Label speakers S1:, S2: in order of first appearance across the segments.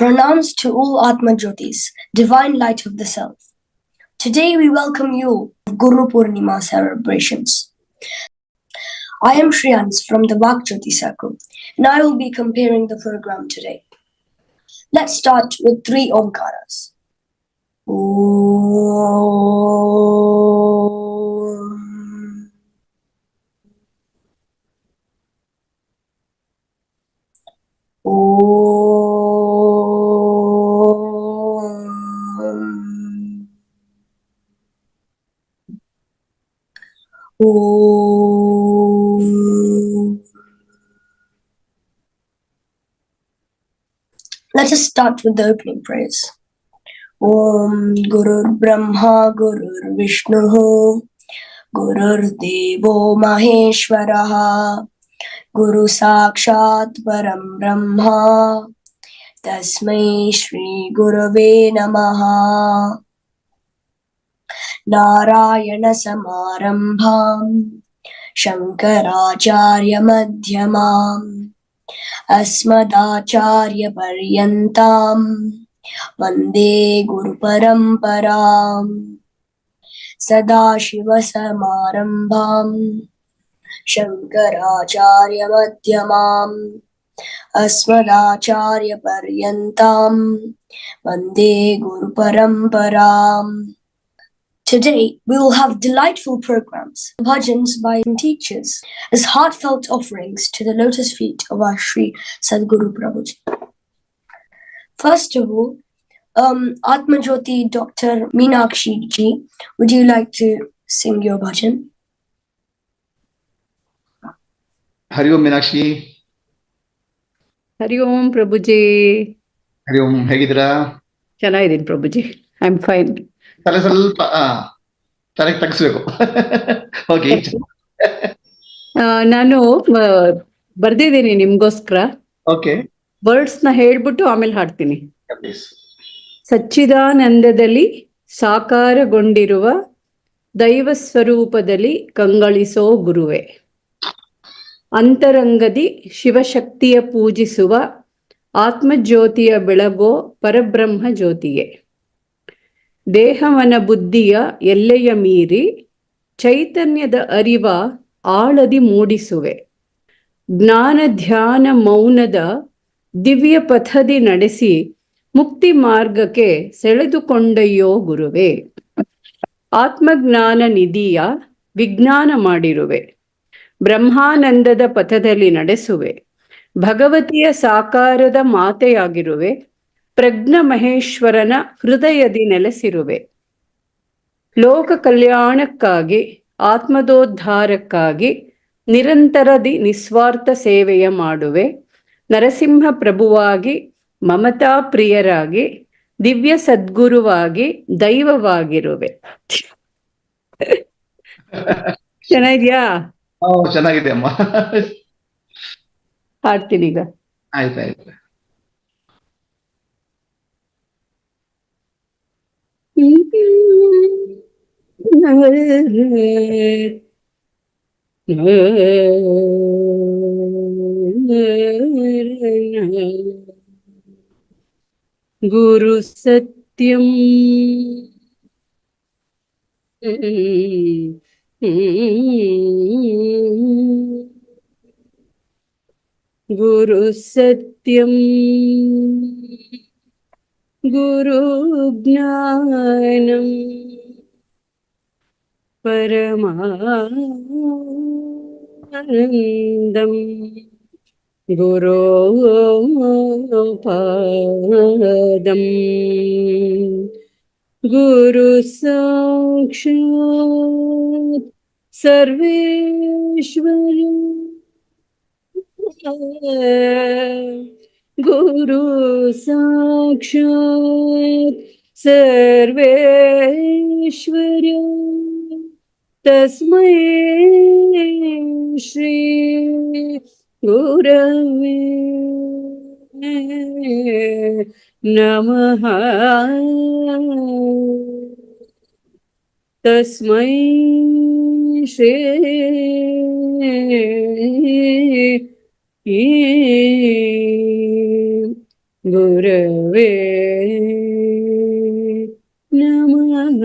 S1: pronounced to all Atma Jyotis, divine light of the self. Today we welcome you to Guru Purnima celebrations. I am Shriyans from the Vakjyoti Circle, and I will be comparing the program today. Let's start with 3 Omkaras. Om. Om. Let us start with the opening prayers. Om Gurur Brahma Gurur Vishnu Gurur Devo Maheshwaraha Guru Sakshat Param Brahma Tasmai Shri Gurave Namaha. Narayana Samarambham Shankaracharya Madhyamam Asmadacharya Paryantam Vande Guru Paramparam. Sadashiva Samarambham Shankaracharya Madhyamam Asmadacharya Paryantam Vande Guru Paramparam. Today we will have delightful programs, bhajans by teachers, as heartfelt offerings to the lotus feet of our Sri Sadguru Prabhuji. First of all, Atma Jyoti Dr. Meenakshi ji, would you like to sing your bhajan?
S2: Hari Om Meenakshi.
S3: Hari Om Prabhuji.
S2: Hari Om, ಹೇಗಿದ್ದೀರಾ?
S3: ಚೆನ್ನಾಗಿದ್ದೀನಿ ಪ್ರಭುಜಿ. I am fine.
S2: ತಲೆ ಸ್ವಲ್ಪ ತಲೆಗೆ ತಗ್ಸ್ಬೇಕು. Okay.
S3: ನಾನು ಬರ್ದಿದ್ದೀನಿ ನಿಮ್ಗೋಸ್ಕರ.
S2: Okay.
S3: Words ನ ಹೇಳ್ಬಿಟ್ಟು ಆಮೇಲೆ ಹಾಡ್ತೀನಿ.
S2: ಪ್ಲೀಸ್.
S3: ಸಚ್ಚಿದಾನಂದದಲ್ಲಿ ಸಾಕಾರಗೊಂಡಿರುವ ದೈವ ಸ್ವರೂಪದಲ್ಲಿ ಕಂಗಳಿಸೋ ಗುರುವೆ, ಅಂತರಂಗದಿ ಶಿವಶಕ್ತಿಯ ಪೂಜಿಸುವ ಆತ್ಮಜ್ಯೋತಿಯ ಬೆಳಗೋ ಪರಬ್ರಹ್ಮ ಜ್ಯೋತಿಗೆ, ದೇಹವನ ಬುದ್ಧಿಯ ಎಲ್ಲೆಯ ಮೀರಿ ಚೈತನ್ಯದ ಅರಿವ ಆಳದಿ ಮೂಡಿಸುವೆ, ಜ್ಞಾನ ಧ್ಯಾನ ಮೌನದ ದಿವ್ಯ ಪಥದಿ ನಡೆಸಿ ಮುಕ್ತಿ ಮಾರ್ಗಕ್ಕೆ ಸೆಳೆದುಕೊಂಡಯ್ಯೋ ಗುರುವೆ, ಆತ್ಮಜ್ಞಾನ ನಿಧಿಯ ವಿಜ್ಞಾನ ಮಾಡಿರುವೆ, ಬ್ರಹ್ಮಾನಂದದ ಪಥದಲ್ಲಿ ನಡೆಸುವೆ, ಭಗವತಿಯ ಸಾಕಾರದ ಮಾತೆಯಾಗಿರುವೆ, ಪ್ರಜ್ಞ ಮಹೇಶ್ವರನ ಹೃದಯದಿ ನೆಲೆಸಿರುವೆ, ಲೋಕ ಕಲ್ಯಾಣಕ್ಕಾಗಿ ಆತ್ಮದೋದ್ಧಾರಕ್ಕಾಗಿ ನಿರಂತರದಿ ನಿಸ್ವಾರ್ಥ ಸೇವೆಯ ಮಾಡುವೆ, ನರಸಿಂಹ ಪ್ರಭುವಾಗಿ ಮಮತಾ ಪ್ರಿಯರಾಗಿ ದಿವ್ಯ ಸದ್ಗುರುವಾಗಿ ದೈವವಾಗಿರುವೆ. ಚೆನ್ನಾಗಿದ್ಯಾ?
S2: ಚೆನ್ನಾಗಿದೆ ಅಮ್ಮ.
S3: ಹಾಡ್ತೀನಿ ಈಗ.
S2: ಆಯ್ತಾಯ್ತು.
S3: ಗುರು ಸತ್ಯಂ ಗುರು ಸತ್ಯಂ ಗುರು ಜ್ಞಾನಂ ಪರಮಾನಂದಂ ಗುರೋ ಪಾದಂ ಗುರು ಸಾಕ್ಷಾತ್ ಸರ್ವೇಶ್ವರ ಗುರು ಸಾಕ್ಷಾತ್ ಸರ್ವೇಶ್ವರ ತಸ್ಮೈ ಶ್ರೀ ಗುರವೇ ನಮಃ. ತಸ್ಮೈ ಶ್ರೀ ಗುರವೇ ನಮಃ.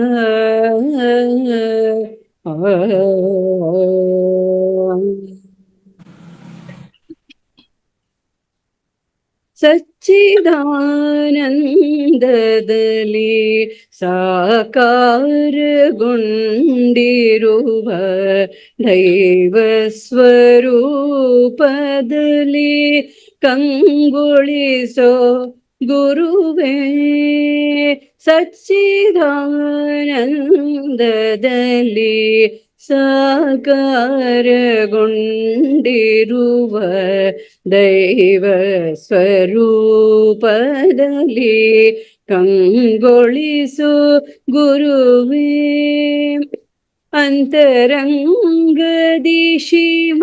S3: ಸಚ್ಚಿದಾನಂದದಲ್ಲಿ ಸಾಕಾರಗೊಂಡಿರುವ ದೈವ ಸ್ವರೂಪದಲ್ಲಿ ಕಂಗೊಳಿಸೋ ಗುರುವೇ. ಸಚ್ಚಿದಾನಂದದಲ್ಲಿ ಸಾಕಾರಗೊಂಡಿರುವ ದೈವ ಸ್ವರೂಪದಲ್ಲಿ ಕಂಗೊಳಿಸು ಗುರುವೇ. ಅಂತರಂಗದಿ ಶಿವ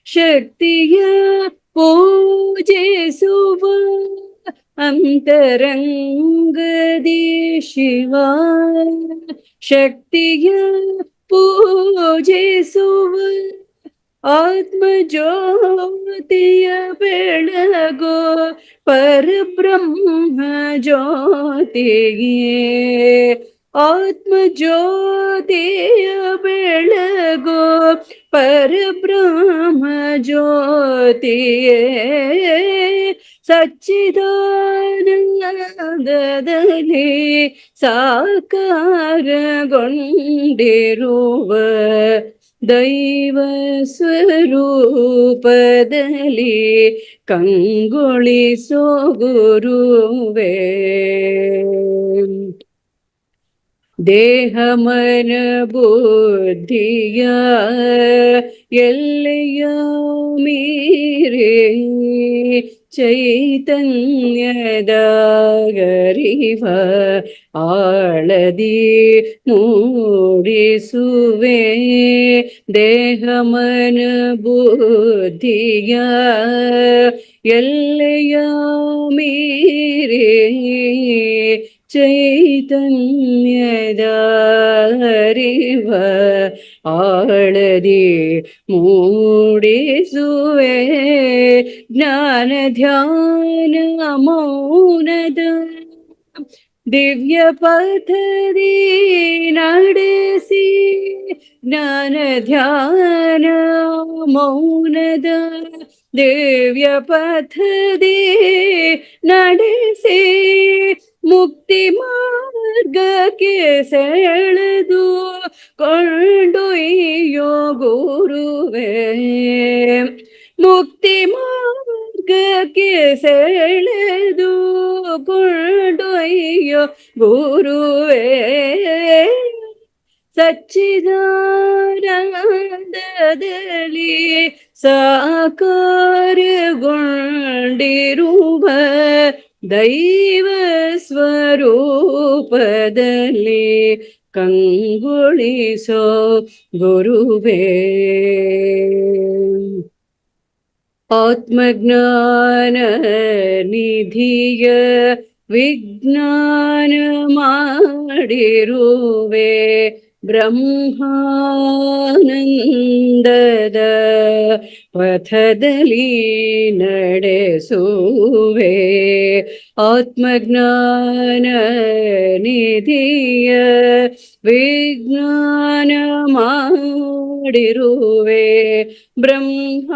S3: ಶಕ್ತಿಯ ಪೂಜಿಸುವ, ಅಂತರಂಗದಿ ಶಿವ ಶಕ್ತಿಯ ಪೂಜಿಸುವ, ಆತ್ಮಜ್ಯೋತಿಯ ಬೆಳಗೋ ಪರಬ್ರಹ್ಮ ಜ್ಯೋತಿಗೆ, ಆತ್ಮಜ್ಯೋತಿಯ ಬೆಳಗೋ ಪರಬ್ರಹ್ಮ ಜ್ಯೋತಿಯೇ. ಸಚ್ಚಿದಾನಂದದಲ್ಲಿ ಸಾಕಾರಗೊಂಡಿರುವ ದೈವ ಸ್ವರೂಪದಲ್ಲಿ ಕಂಗೊಳಿಸೋ ಗುರುವೇ. ದೇಹ ಮನ ಬುದ್ಧಿಯ ಎಲ್ಲೆಯ ಮೀರಿ ಚೈತನ್ಯದ ಗರಿವ ಆಳದಿ ಮೂಡಿಸುವೆ. ದೇಹ ಮನ ಬುದ್ಧಿಯ ಎಲ್ಲೆಯ ಮೀರಿ ಚೈತನ್ಯದ ಅರಿವ ಆಳದಿ ಮೂಡಿಸುವೆ. ಜ್ಞಾನ ಧ್ಯಾನ ಮೌನದ ದಿವ್ಯ ಪಥದಿ ನಡೆಸಿ, ಜ್ಞಾನ ಧ್ಯಾನ ಮೌನದ ದಿವ್ಯ ಪಥದಿ ನಡೆಸಿ, ಮುಕ್ತಿ ಮಾರ್ಗಕ್ಕೆ ಸೆಳೆದು ಕೊಂಡೊಯ್ಯೋ ಗುರುವೇ. ಮುಕ್ತಿ ಮಾರ್ಗಕ್ಕೆ ಸೆಳೆದು ಕೊಂಡೊಯ್ಯೋ ಗುರುವೇ. ಸಚ್ಚಿದಾನಂದದಲ್ಲಿ ಸಾಕಾರಗೊಂಡಿರುವ ದೈವ ಸ್ವರೂಪದಲ್ಲಿ ಕಂಗೊಳಿಸೋ ಗುರುವೇ. ಆತ್ಮಜ್ಞಾನ ನಿಧಿಯ ವಿಜ್ಞಾನ ಮಾಡಿರುವೆ, ಬ್ರಹ್ಮಾನಂದದ ಪಥದಲ್ಲಿ ನಡೆಸುವೆ. ಆತ್ಮಜ್ಞಾನ ನಿಧಿಯ ವಿಜ್ಞಾನ ಮಾಡಿರುವೆ, ಬ್ರಹ್ಮಾನಂದದ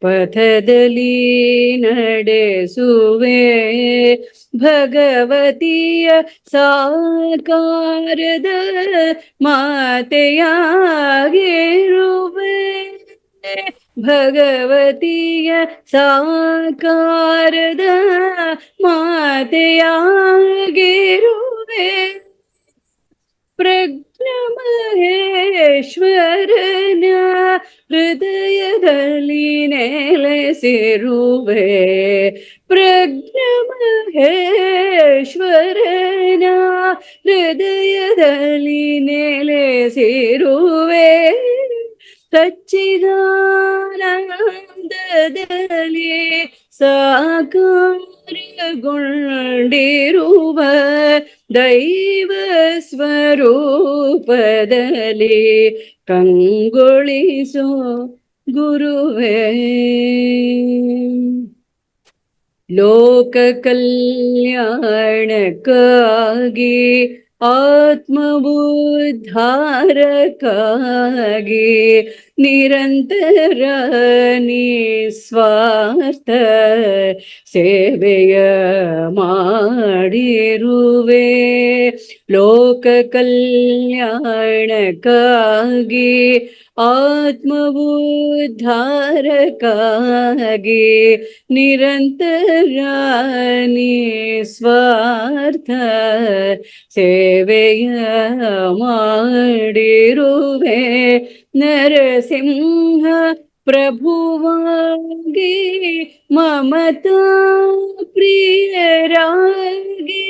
S3: ಪಥದಲ್ಲಿ ನಡೆಸುವೆ. ಭಗವತಿಯ ಸಾಕಾರದ ಮಾತೆಯಾಗಿರುವೆ, ಭಗವತಿಯ ಸಾಕಾರದ ಮಾತೆಯಾಗಿರುವೆ. ಪ್ರಜ್ಞ ಮಹೇಶ್ವರನ ಹೃದಯದಲ್ಲಿ ನೆಲೆಸಿರುವೆ, ಪ್ರಜ್ಞ ಮಹೇಶ್ವರನ ಹೃದಯದಲ್ಲಿ ನೆಲೆಸಿರುವೆ. ಸಚ್ಚಿದಾನಂದದಲ್ಲಿ ಸಾಕಾರಗೊಂಡಿರುವ ದೈವ ಸ್ವರೂಪದಲ್ಲಿ ಕಂಗೊಳಿಸೋ ಗುರುವೇ ಲೋಕ ಕಲ್ಯಾಣಕ್ಕಾಗಿ ಆತ್ಮೋದ್ಧಾರಕ್ಕಾಗಿ ನಿರಂತರ ನಿಸ್ವಾರ್ಥ ಸೇವೆಯ ಮಾಡಿರುವೆ. ಲೋಕ ಕಲ್ಯಾಣಕ್ಕಾಗಿ ಆತ್ಮೋದ್ಧಾರಕ್ಕಾಗಿ ನಿರಂತರ ನಿಸ್ವಾರ್ಥ ಸೇವೆಯ ಮಾಡಿರುವೆ. ನರಸಿಂಹ ಪ್ರಭುವಾಗಿ ಮಮತಾ ಪ್ರಿಯರಾಗಿ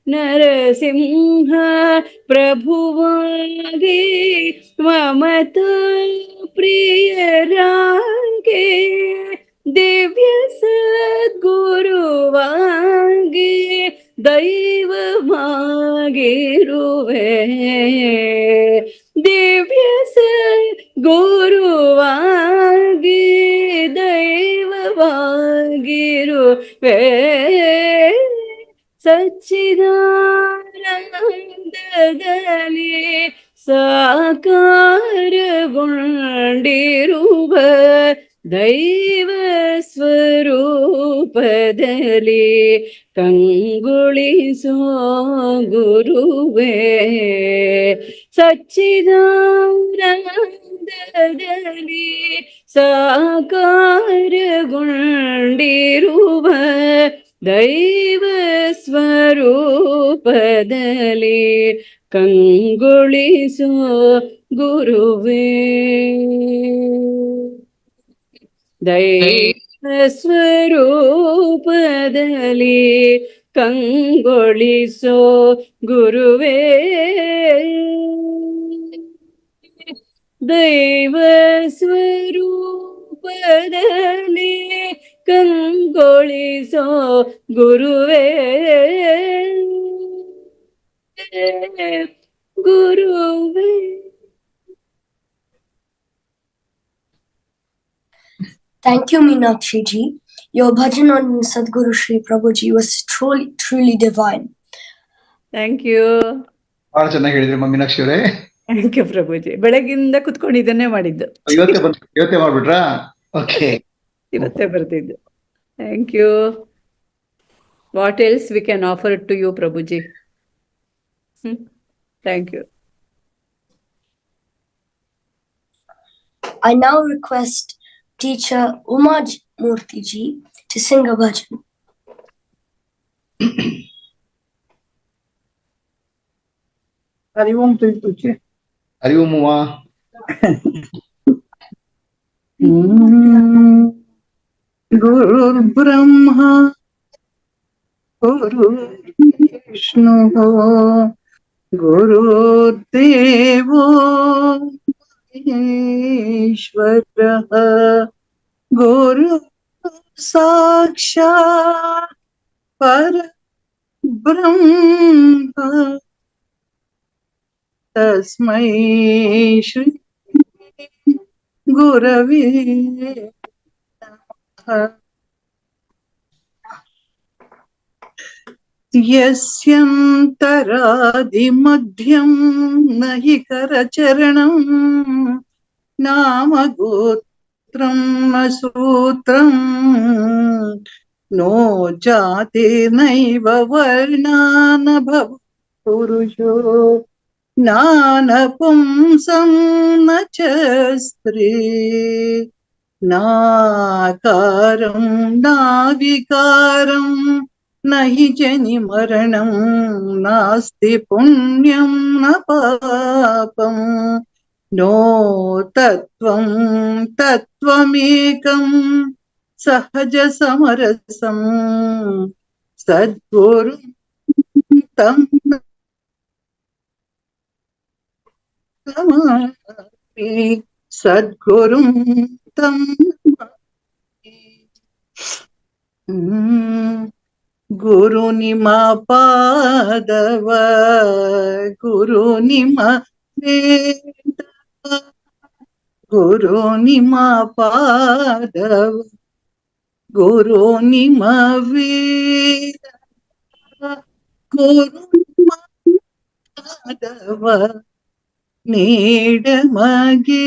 S3: ನರಸಿಂಹ ಪ್ರಭುವಾಗಿ ಮಮತಾ ಪ್ರಿಯರಾಗಿ ದಿವ್ಯ ಸದ್ಗುರುವಾಗಿ ದೈವವಾಗಿರುವೆ. ದಿವ್ಯ ಸದ್ಗುರುವಾಗಿ ದೈವವಾಗಿರುವೆ. ಸಚ್ಚಿದಾನಂದದಲ್ಲಿ ಸಾಕಾರಗೊಂಡಿರುವ ದೈವ ಸ್ವರೂಪದಲ್ಲಿ ಕಂಗೊಳಿಸೋ ಗುರುವೇ. ಸಚ್ಚಿದಾನಂದದಲ್ಲಿ ಸಾಕಾರಗೊಂಡಿರುವ ದೈವ ಸ್ವರೂಪದಲ್ಲಿ ಕಂಗೊಳಿಸೋ ಗುರುವೇ. ದೈವ ಸ್ವರೂಪದಲ್ಲಿ ಕಂಗೊಳಿಸೋ ಗುರುವೇ. ದೈವ ಸ್ವರೂಪದಲ್ಲಿ ಕಂಗೊಳಿಸೋ ಗುರುವೇ. ಗುರುವೇ.
S1: Thank you, Meenakshi ji. Your bhajan on Sadhguru Shri Prabhuji was truly divine.
S3: Thank you.
S2: ಬಹಳ ಚೆನ್ನಾಗಿ ಹೇಳಿದ್ರಿ ಮೀನಾಕ್ಷಿ ಅವರೇ.
S3: Thank you Prabhuji. ಬೆಳಗಿಂದ ಕುತ್ಕೊಂಡು ಇದನ್ನೇ ಮಾಡಿದ್ದು.
S2: ಇವತ್ತೇ ಮಾಡ್ಬಿಟ್ರಾ? ಓಕೆ,
S3: ಇವತ್ತೇ ಬರ್ತಿದ್ದು. Thank you. What else we can offer to you Prabhuji? Thank you.
S1: I now request teacher Uma Murthy ji to sing a bhajan.
S4: Hari Om tuji.
S2: Hari Om Uma.
S4: Guru Brahma Guru Vishnu Guru Devo Maheshwara Guru Sakshat Parabrahma Tasmai Shri Gurave Namaha. Yasyantaraदिमध्यं नहि करचरणं नामगोत्रं न सूत्रं no जातिर्नैव वर्णा न भवपुरुषो नानपुंसं न च स्त्री नाकारं नाविकारं नहि जनि मरणं नास्ति पुण्यं न पापं नो तत्त्वं तत्त्वमेकं सहज समरसं सद्गुरुं तं नमामि सद्गुरुं तं नमामि. गुरुनिमा पादव गुरुनिमा वेद ಗುರು ನಿಮ್ಮ ಪಾದವ ಗುರು ನಿಮ್ಮ ವೇದ ಗುರು ನಿಮ್ಮ ಪಾದವ ನೀಡಮಗೆ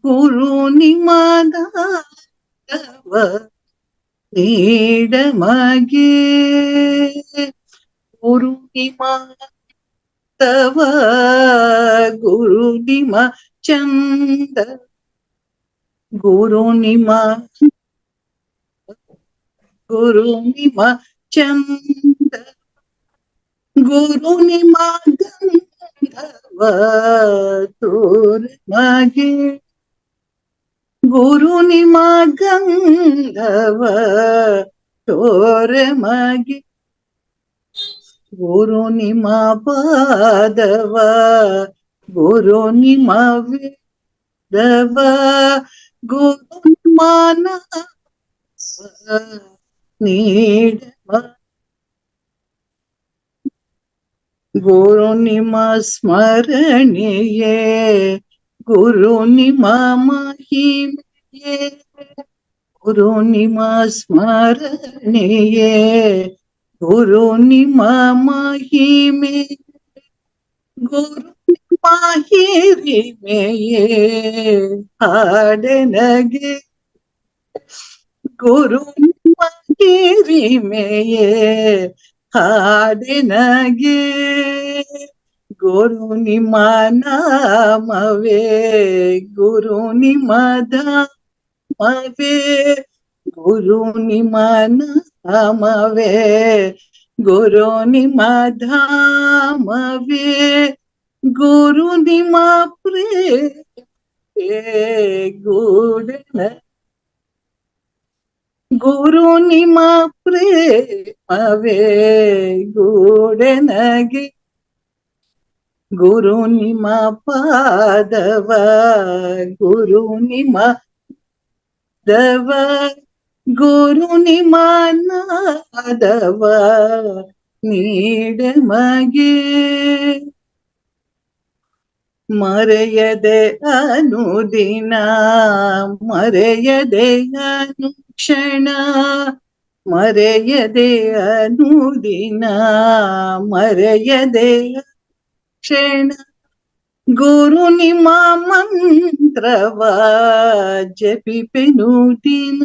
S4: ಗುರು ನಿಮ್ಮ ದಾನವ ನೀಡಮಗೆ ಗುರು ನಿಮ್ಮ ತವ ಗುರು ನಿಮ್ಮ ಚಂದ ಗುರು ನಿಮ್ಮ ಚಂದ ಗುರು ನಿಮ್ಮ ಗಂಧವ ತೋರಮಗೆ ಗುರು ನಿಮ್ಮ ಗಂಧವ ತೋರಮಗೆ ಗುರು ನಿಮ್ಮ ಪಾದವ ಗುರು ನಿಮ್ಮ ವೇದವ ಗುರು ನಿಮ್ಮ ನಾಮವ ನೀಡವ ಗುರು ನಿಮ್ಮ ಸ್ಮರಣೆಯೇ ಗುರು ನಿಮ್ಮ ಮಹಿಮೆಯೇ ಗುರು ನಿಮ್ಮ ಸ್ಮರಣೆಯೇ ಗುರು ನಿಮ್ಮ ಮಹಿಮೆ ಗುರು ನಿಮ್ಮ ಹಿರಿಮೆಯೇ ಹಾಡೆನಗೆ ಗುರು ನಿಮ್ಮ ಹಿರಿಮೆಯೇ ಹಾಡೆನಗೆ ಗುರು ನಿಮ್ಮ ನಾಮವೇ ಗುರು ನಿಮ್ಮ ಧಾಮವೇ ಗುರು ನಿಮ್ಮ ನಾಮವೇ ಗುರು ನಿಮ್ಮ ಧಾಮವೇ ಗುರು ನಿಮ್ಮ ಪ್ರೇಮವೇ ಗೂಢನ ಗುರು ನಿಮ್ಮ ಪ್ರೇಮವೇ ಗೂಢನಗೆ ಗುರು ನಿಮ್ಮ ಪಾದವ ಗುರು ನಿಮ್ಮ ದವ ಗುರು ನಿಮ್ಮ ನಾದವ ನೀಡಮಗೆ ಮರೆಯದೆ ಅನುದಿನ ಮರೆಯದೆ ಅನುಕ್ಷಣ ಮರೆಯದೆ ಅನುದಿನ ಮರೆಯದೆ ಕ್ಷಣ ಗುರು ನಿಮ್ಮ ಮಂತ್ರವ ಜಪಿಪೆನು ದಿನ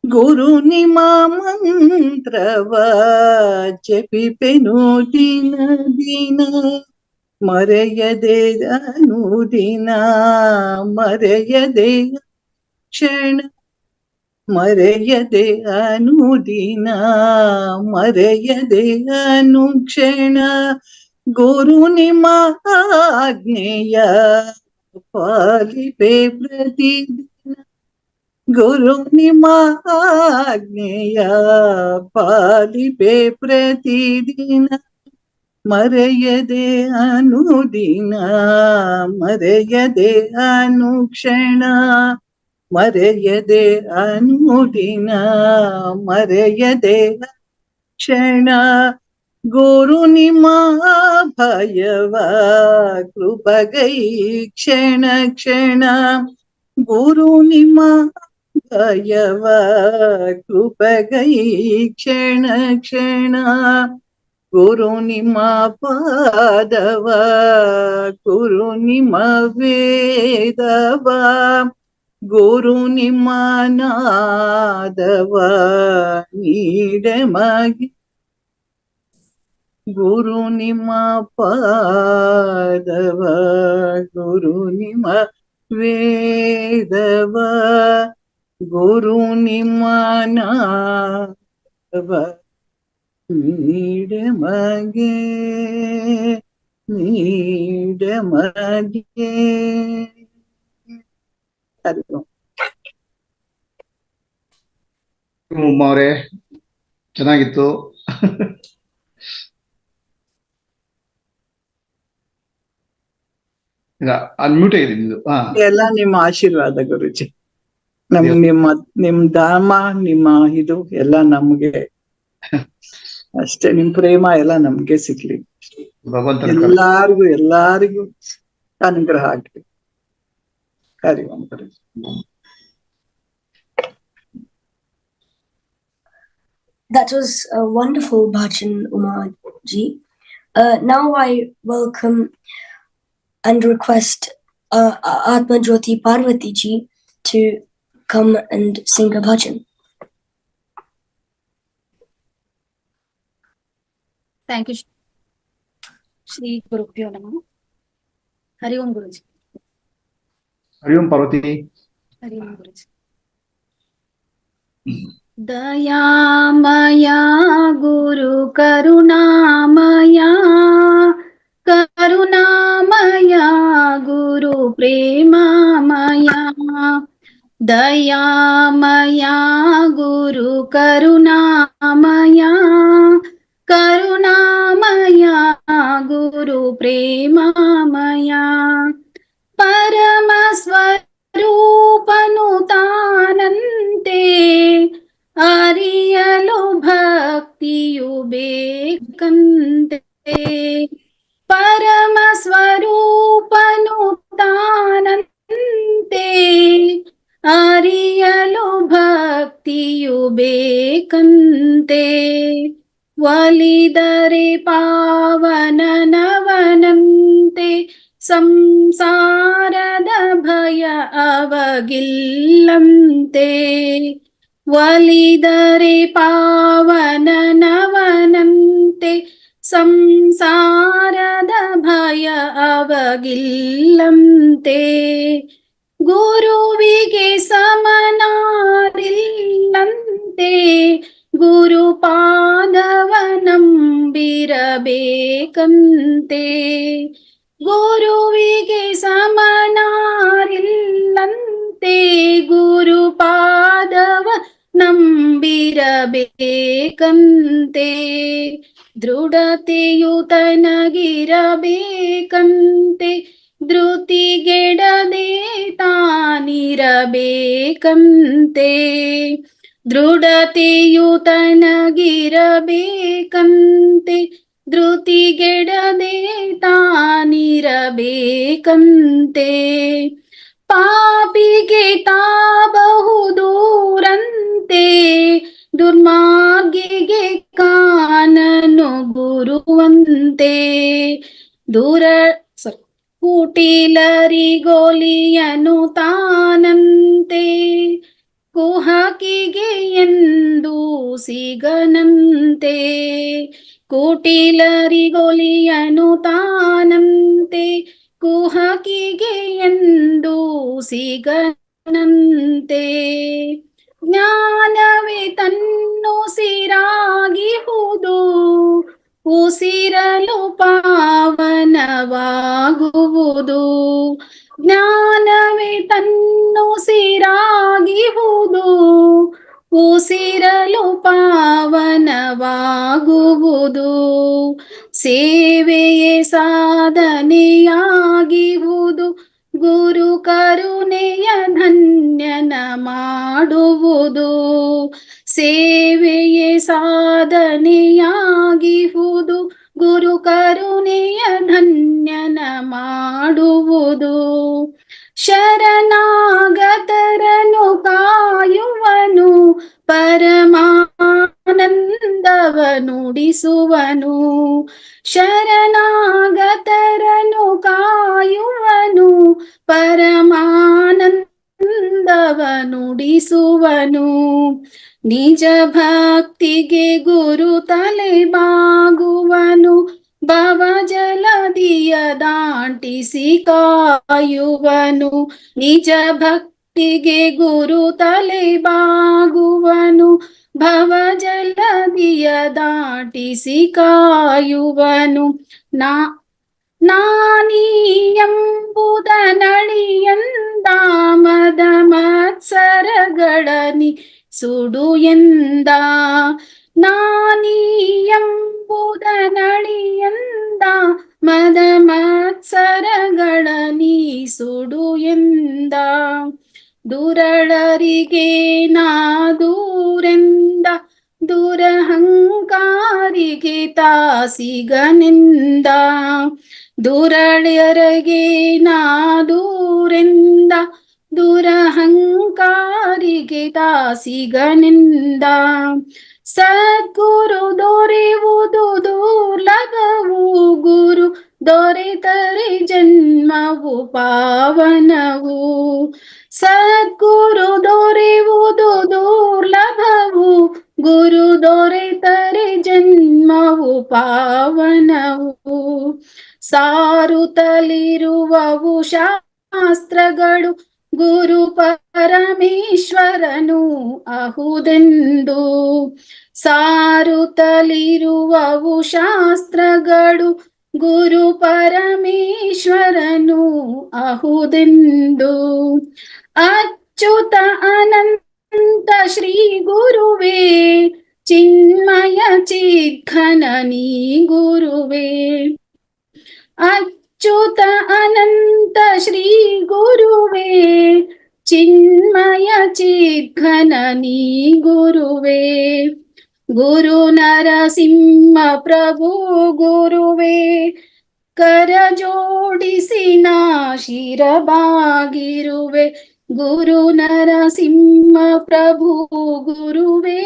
S4: ಗುರು ನಿಮ್ಮ ಮಂತ್ರವ ಜಪಿಪೆನು ದಿನ ದಿನ ಮರೆಯದೆ ಅನುದಿನ ಮರೆಯದೆ ಕ್ಷಣ ಮರೆಯದೆ ಅನುದಿನ ಮರೆಯದೆ ಅನುಕ್ಷಣ ಗುರು ನಿಮ್ಮ ಆಜ್ಞೆಯ ಪಾಲಿಪೆ ಪ್ರತಿದಿನ ಗುರು ನಿಮ್ಮ ಆಜ್ಞೆಯ ಪಾಲಿಪೆ ಪ್ರತಿದಿನ ಮರೆಯದೆ ಅನುದಿನ ಮರೆಯದೆ ಅನುಕ್ಷಣ ಮರೆಯದೆ ಅನುದಿನ ಮರೆಯದೆ ಕ್ಷಣ ಗುರು ನಿಮ್ಮ ಭಯವ ಕೃಪಗೈ ಕ್ಷಣ ಕ್ಷಣ ಗುರು ನಿಮ್ಮ ಭಯವ ಕೃಪಗೈ ಕ್ಷಣ ಕ್ಷಣ ಗುರು ನಿಮ್ಮ ಪಾದವ ಗುರು ನಿಮ್ಮ ವೇದವ ಗುರು ನಿಮ್ಮ ನಾದವ ನೀಡಮಗೆ ಗುರು ನಿಮ್ಮ ಪಾದವ ಗುರು ನಿಮ್ಮ ವೇದವ ಗುರು ನಿಮ್ಮ ನಾದವ ನೀಡಮಗೆ ನೀಡಮಗೆ
S2: ಉಮ್ಮ ಅವರೇ ಚೆನ್ನಾಗಿತ್ತು. ಈಗ ಅನ್ಮ್ಯೂಟ್ ಆಗಿದೆ ನಿಮ್ದು.
S4: ಎಲ್ಲ ನಿಮ್ಮ ಆಶೀರ್ವಾದ ಗುರುಜಿ. ನಿಮ್ ಧಾಮ ನಿಮ್ಮ ಇದು ಎಲ್ಲ ನಮ್ಗೆ ಅಷ್ಟೇ, ನಿಮ್ ಪ್ರೇಮ ಎಲ್ಲ ನಮ್ಗೆ ಸಿಗ್ಲಿ.
S2: ಭಗವಂತನ
S4: ಎಲ್ಲಾರ್ಗು ಅನುಗ್ರಹ ಆಗಲಿ. ಹರಿ ಓಂ ಗುರುಜಿ.
S1: That was a wonderful bhajan, Uma ji. Now I welcome and request Atma Jyoti Parvati ji to come and sing a bhajan.
S5: Thank you. Shri Gurubhyo Namah. Hari Om Guruji.
S2: Hari Om Parvati.
S5: Hari Om Guruji. Dayamaya Guru Karunamaya, Karunamaya Guru Premamaya, Dayamaya Guru Karunamaya, Karunamaya Guru Premamaya, Paramaswarupanutanante, Ariyalo Bhaktiyu Bekante, Paramaswarupanutanante, Ariyalo Bhaktiyu Bekante, Validare Pavananavanante, ಸಂಸಾರದ ಭಯ ಅವಗಿಲ್ಲಂತೆ, ಒಲಿದರೆ ಪಾವನನವನಂತೆ, ಸಂಸಾರದ ಭಯ ಅವಗಿಲ್ಲಂತೆ, ಗುರುವಿಗೆ ಸಮನಾರಿಲ್ಲಂತೆ, ಗುರುಪಾದವ ನಂಬಿರಬೇಕಂತೆ, ಗುರುವಿಗೆ ಸಮನಾರಿಲ್ಲಂತೆ, ಗುರುಪಾದವ ನಂಬಿರಬೇಕಂತೆ, ದೃಢತೆಯು ತನಗಿರಬೇಕಂತೆ, ಧೃತಿಗೆಡದೆ ತಾನಿರಬೇಕಂತೆ, ದೃಢತೆಯು ತನಗಿರಬೇಕಂತೆ, ಧೃತಿಗೆಡದೆ ತಾನಿರಬೇಕಂತೆ, ಪಾಪಿಗೆ ತಾಬಹುದೂರಂತೆ, ದುರ್ಮಾರ್ಗಿಗೆ ಕಾನನು ಗುರುವಂತೆ, ಕುಟಿಲರಿಗೊಲಿಯನು ತಾನಂತೆ, ಕುಹಕಿಗೆ ಎಂದು ಸಿಗನಂತೆ, ಕುಟಿಲರಿಗೊಲಿಯನು ತಾನಂತೆ, ಕುಹಕಿಗೆ ಎಂದು ಸಿಗನಂತೆ, ಜ್ಞಾನವೇ ತನ್ನುಸಿರಾಗಿಹುದು, ಉಸಿರಲು ಪಾವನವಾಗುವುದು, ಜ್ಞಾನವೇ ತನ್ನುಸಿರಾಗಿಹುದು, ಉಸಿರಲು ಪಾವನವಾಗುವುದು, ಸೇವೆಯೇ ಸಾಧನೆಯಾಗಿಹುದು, ಗುರು ಕರುಣೆಯ ಧನ್ಯನ ಮಾಡುವುದು, ಸೇವೆಯೇ ಸಾಧನೆಯಾಗಿಹುದು, ಗುರು ಕರುಣೆಯ ಧನ್ಯನ ಮಾಡುವುದು, ಶರಣಾಗತರನು ಕಾಯುವನು, ಪರಮಾನಂದವ ನುಡಿಸುವನು, ಶರಣಾಗತರನು ಕಾಯುವನು, ಪರಮಾನಂದವ ನುಡಿಸುವನು, ನಿಜ ಭಕ್ತಿಗೆ ಗುರು ತಲೆ ಬಾಗುವನು, ಭವ ಜಲದಿಯ ದಾಟಿಸಿ ಕಾಯುವನು, ನಿಜ ಭಕ್ತಿಗೆ ಗುರು ತಲೆ ಬಾಗುವನು, ಭವ ಜಲದಿಯ ದಾಟಿಸಿ ಕಾಯುವನು, ನಾನೀ ಎಂಬುದ ನಳಿಯಂದ ಮದ ಮತ್ಸರಗಳನಿ ಸುಡು ಎಂದ, ನಾನೀ ಎಂಬುದ ನಳಿಯಂದ ಮದ ಮತ್ಸರಗಳನಿ ಸುಡು ಎಂದ, ದುರಳರಿಗೆ ನಾ ದೂರೆಂದ, ದುರಹಂಕಾರಿಗೆ ತಾಸಿಗನೆಂದ, ದುರಳಿಯರಗೆ ನಾ ದೂರೆಂದ ದುರಹಂಕಾರಿಗೆ ದಾಸಿಗನೆಂದ ಸದ್ಗುರು ದೊರೆಯುವುದು ದುರ್ಲಭವು ಗುರು ದೊರೆತರೆ ಜನ್ಮವು ಪಾವನವು ಸದ್ಗುರು ದೊರೆಯುವುದು ದುರ್ಲಭವು ಗುರು ದೊರೆತರೆ ಜನ್ಮವು ಪಾವನವು ಸಾರುತ್ತಲಿರುವವು ಶಾಸ್ತ್ರಗಳು ಗುರು ಪರಮೇಶ್ವರನು ಅಹುದೆಂದು ಸಾರುತ್ತಲಿರುವವು ಶಾಸ್ತ್ರಗಳು ಗುರು ಪರಮೇಶ್ವರನು ಅಹುದೆಂದು ಅಚ್ಯುತ ಅನಂತ ಶ್ರೀ ಗುರುವೇ ಚಿನ್ಮಯ ಚಿದ್ಘನ ನೀ ಗುರುವೇ ಅಚ್ಯುತ ಅನಂತ ಶ್ರೀ ಗುರುವೇ ಚಿನ್ಮಯ ಚಿದ್ಘನ ನೀ ಗುರುವೇ ಗುರು ನರಸಿಂಹ ಪ್ರಭು ಗುರುವೇ ಕರ ಜೋಡಿಸಿ ನಾ ಶಿರಬಾಗಿರುವೆ ಗುರು ನರಸಿಂಹ ಪ್ರಭು ಗುರುವೇ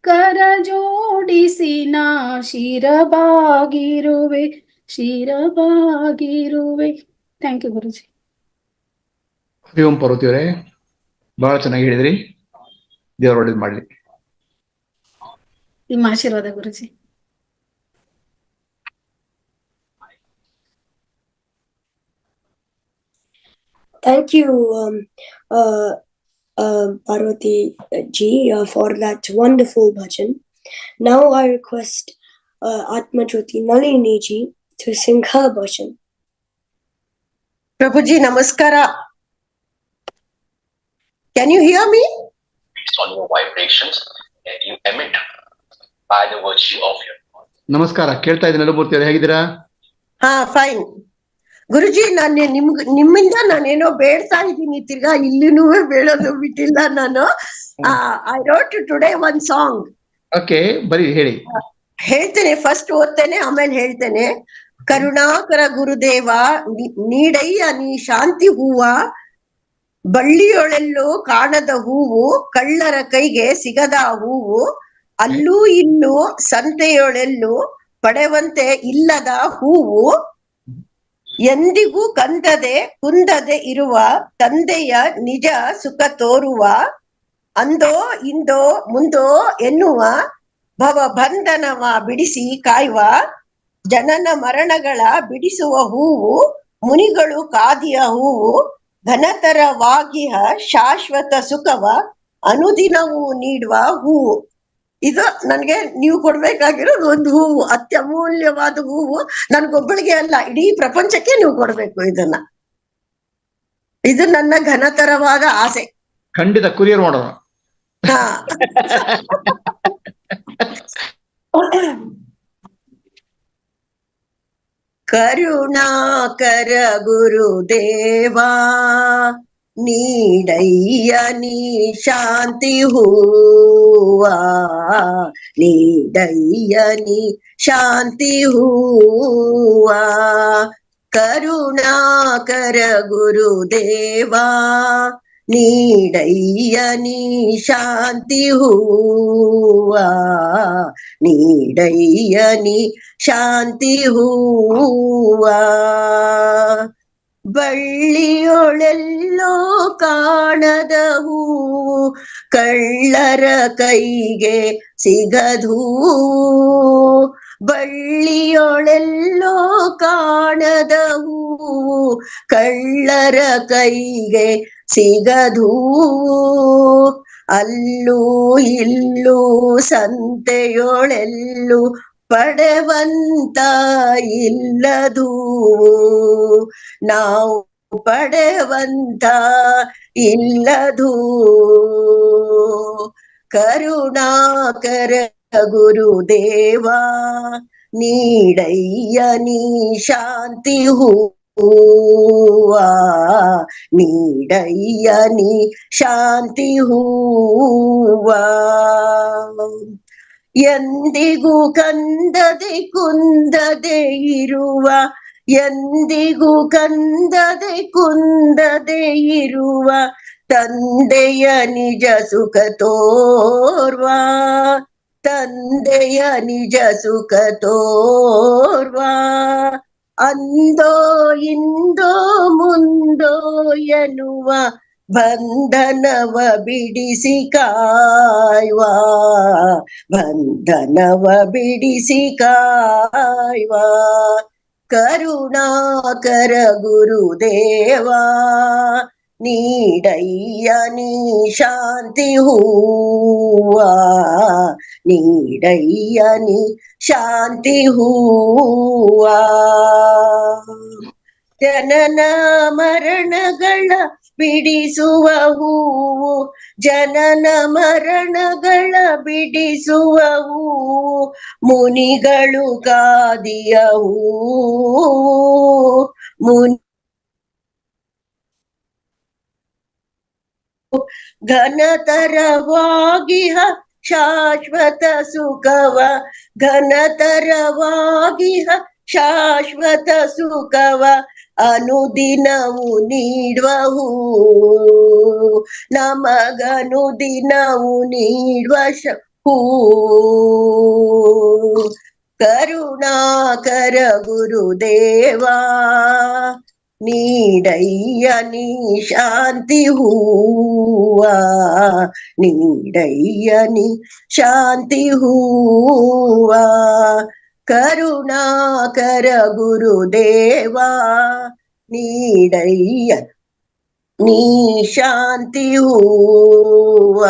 S5: ಕರ ಜೋಡಿಸಿ ನಾ ಶಿರಬಾಗಿರುವೆ ಶಿರಬಾಗಿರುವೆ. ಥ್ಯಾಂಕ್ ಯು ಗುರುಜಿ.
S2: ಹರಿ ಓಂ ಪಾರ್ವತಿಯವರೇ, ಬಹಳ ಚೆನ್ನಾಗಿ ಹೇಳಿದ್ರಿ. ದೇವರು ಒಳ್ಳೇದು ಮಾಡ್ಲಿ.
S5: ನಿಮ್ಮ ಆಶೀರ್ವಾದ ಗುರುಜಿ.
S1: Thank you, Parvati ji, for that wonderful bhajan. Now I request Atmajyoti Nalini ji to sing her bhajan.
S6: Prabhuji, namaskara. Can you hear me?
S7: Based on your vibrations that you emit by the virtue of your body.
S2: ನಮಸ್ಕಾರ, ಕೇಳ್ತಾ ಇದ್ದೀನಿ. ನಲಮೂರ್ತಿ ಅವರೇ, ಹೇಗಿದ್ದೀರಾ?
S6: ಹಾ, fine. ಗುರುಜಿ, ನಾನು ನಿಮ್ಮಿಂದ ನಾನೇನೋ ಬೇಡ್ತಾ ಇದ್ದೀನಿ. ತಿರ್ಗಾ ಇಲ್ಲಿನೂ ಬೇಡೋದು ಬಿಟ್ಟಿಲ್ಲ ನಾನು. I wrote today one song.
S2: Okay, ಬರೀ ಹೇಳಿ.
S6: ಹೇಳ್ತೇನೆ, ಫಸ್ಟ್ ಓದ್ತೇನೆ, ಆಮೇಲೆ ಹೇಳ್ತೇನೆ. ಕರುಣಾಕರ ಗುರುದೇವ ನೀಡಯ್ಯ ನೀ ಶಾಂತಿ ಹೂವ, ಬಳ್ಳಿಯೊಳೆಲ್ಲೋ ಕಾಣದ ಹೂವು, ಕಳ್ಳರ ಕೈಗೆ ಸಿಗದ ಹೂವು, ಅಲ್ಲೂ ಇಲ್ಲೂ ಸಂತೆಯೊಳೆಲ್ಲೂ ಪಡೆವಂತೆ ಇಲ್ಲದ ಹೂವು, ಎಂದಿಗೂ ಕಂದದೆ ಕುಂದದೆ ಇರುವ ತಂದೆಯ ನಿಜ ಸುಖ ತೋರುವ, ಅಂದೋ ಇಂದೋ ಮುಂದೋ ಎನ್ನುವ ಭವ ಬಂಧನವ ಬಿಡಿಸಿ ಕಾಯುವ, ಜನನ ಮರಣಗಳ ಬಿಡಿಸುವ ಹೂವು, ಮುನಿಗಳು ಕಾದಿಯ ಹೂವು, ಘನತರವಾಗಿಹ ಶಾಶ್ವತ ಸುಖವ ಅನುದಿನವೂ ನೀಡುವ ಹೂವು. ಇದು ನನ್ಗೆ ನೀವು ಕೊಡ್ಬೇಕಾಗಿರೋದು ಒಂದು ಹೂವು, ಅತ್ಯಮೂಲ್ಯವಾದ ಹೂವು. ನನ್ಗೊಬ್ಬಳಿಗೆ ಅಲ್ಲ, ಇಡೀ ಪ್ರಪಂಚಕ್ಕೆ ನೀವು ಕೊಡ್ಬೇಕು ಇದನ್ನ. ಇದು ನನ್ನ ಘನತರವಾದ ಆಸೆ.
S2: ಖಂಡಿತ ಕುರಿಯರ್ ಮಾಡೋಣ.
S6: ಹಾ. ಕರುಣಾಕರ ಗುರುದೇವಾ ನೀಡಯ್ಯ ನೀ ಶಾಂತಿ ಹೂವಾ, ನೀಡಯ್ಯ ನೀ ಶಾಂತಿ ಹೂವಾ, ಕರುಣಾಕರ ಗುರುದೇವಾ ನೀಡಯ್ಯ ನೀ ಶಾಂತಿ ಹೂವಾ, ನೀಡಯ್ಯ ನೀ ಶಾಂತಿ ಹೂವಾ, ಬಳ್ಳಿಯೊಳೆಲ್ಲೋ ಕಾಣದ ಹೂವು, ಕಳ್ಳರ ಕೈಗೆ ಸಿಗದು, ಬಳ್ಳಿಯೊಳೆಲ್ಲೋ ಕಾಣದ ಹೂವು, ಕಳ್ಳರ ಕೈಗೆ ಸಿಗದು, ಅಲ್ಲೂ ಇಲ್ಲೂ ಸಂತೆಯೊಳೆಲ್ಲೂ ಪಡೆವಂತ ಇಲ್ಲದು, ನಾವು ಪಡೆವಂತ ಇಲ್ಲದು, ಕರುಣಾಕರ ಗುರುದೇವಾ ನೀಡಯ್ಯ ನೀ ಶಾಂತಿ ಹೂವಾ, ನೀಡಯ್ಯ ನೀ ಶಾಂತಿ ಹೂವಾ, ಎಂದಿಗೂ ಕಂದದೆ ಕುಂದದೆ ಇರುವ ಎಂದಿಗೂ ಕಂದದೆ ಕುಂದದೆ ಇರುವ ತಂದೆಯ ನಿಜ ಸುಖ ತೋರ್ವ, ತಂದೆಯ ನಿಜ ಸುಖ ತೋರ್ವ. ಅಂದೋ ಇಂದೋ ಮುಂದೋ ಎನ್ನುವ ಬಂಧನವ ಬಿಡಿಸಿ ಕಾಯ್ವ, ಬಂಧನವ ಬಿಡಿಸಿ ಕಾಯ್ವ. ಕರುಣಾಕರ ಗುರುದೇವಾ ನೀಡಯ್ಯ ನೀ ಶಾಂತಿ ಹೂವ, ನೀಡಯ್ಯ ನೀ ಶಾಂತಿ ಹೂವ. ಜನನ ಮರಣಗಳ ಬಿಡಿಸುವ ಹೂವು, ಜನನ ಮರಣಗಳ ಬಿಡಿಸುವ ಹೂವು, ಮುನಿಗಳು ಕಾದಿಯ ಹೂವು, ಘನತರವಾಗಿಹ ಶಾಶ್ವತ ಸುಖವ, ಘನತರವಾಗಿಹ ಶಾಶ್ವತ ಸುಖವ ಅನುದಿನವು ನೀಡುವ ಹೂವು, ನಮಗನುದಿನವು ನೀಡುವ ಹೂವು. ಕರುಣಾಕರ ಗುರುದೇವಾ ನೀಡಯ್ಯ ನೀ ಶಾಂತಿ ಹೂವ, ನೀಡಯ್ಯ ನೀ ಶಾಂತಿ ಹೂವ. ಕರುಣಾಕರ ಗುರುದೇವಾ ನೀಡಯ್ಯ ನೀ ಶಾಂತಿ ಹೂವ,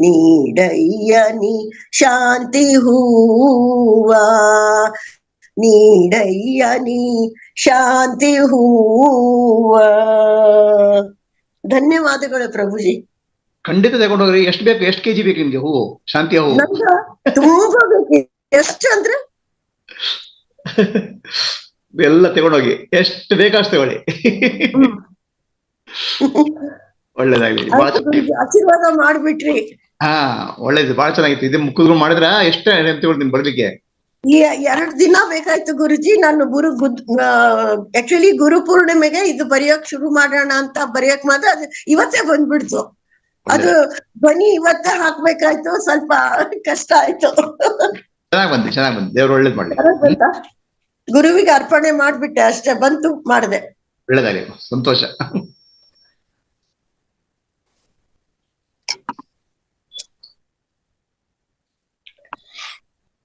S6: ನೀಡಯ್ಯ ನೀ ಶಾಂತಿ ಹೂವ, ನೀಡಯ್ಯ ನೀ ಶಾಂತಿ ಹೂವ. ಧನ್ಯವಾದಗಳು ಪ್ರಭುಜಿ.
S2: ಖಂಡಿತ ತಗೊಂಡೋಗ್ರಿ. ಎಷ್ಟು ಬೇಕು, ಎಷ್ಟು ಕೆಜಿ ಬೇಕು ನಿಮ್ಗೆ ಹೂವು, ಶಾಂತಿಯ ಹೂವು?
S6: ನಂಗ ತುಂಬಾ ಬೇಕು. ಎಷ್ಟು ಅಂದ್ರೆ
S2: ಎಲ್ಲ ತಗೊಂಡೋಗಿ, ಎಷ್ಟು ಬೇಕಷ್ಟು ತಗೊಳ್ಳಿ. ಒಳ್ಳೇದಾಗ್ಲಿ.
S6: ಆಶೀರ್ವಾದ ಮಾಡ್ಬಿಟ್ರಿ.
S2: ಹಾ, ಒಳ್ಳೇದು, ಬಹಳ ಚೆನ್ನಾಗಿತ್ತು. ಇದು ಮುಖಗಳು ಮಾಡಿದ್ರ ಎಷ್ಟು ತಗೊಳ್ತೀನಿ ಬರ್ಲಿಕ್ಕೆ?
S6: 2 ದಿನ ಬೇಕಾಯ್ತು ಗುರುಜಿ. ನಾನು ಆಕ್ಚುಲಿ ಗುರು ಪೂರ್ಣಿಮೆಗೆ ಇದು ಬರೆಯೋಕ್ ಶುರು ಮಾಡೋಣ ಅಂತ ಬರೆಯೋಕ್ ಮಾತ್ರ ಅದು ಇವತ್ತೇ ಬಂದ್ಬಿಡ್ತು. ಅದು ಧ್ವನಿ ಇವತ್ತೇ ಹಾಕ್ಬೇಕಾಯ್ತು, ಸ್ವಲ್ಪ ಕಷ್ಟ ಆಯ್ತು.
S2: ಚೆನ್ನಾಗ್ ಬಂದು ದೇವ್ರು ಒಳ್ಳೇದ್ ಮಾಡ್ಲಿ.
S6: ಗುರುವಿಗೆ ಅರ್ಪಣೆ ಮಾಡ್ಬಿಟ್ಟೆ ಅಷ್ಟೇ, ಬಂತು ಮಾಡಿದೆ.
S2: ಒಳ್ಳೇದಾಗ್ಲಿ, ಸಂತೋಷ.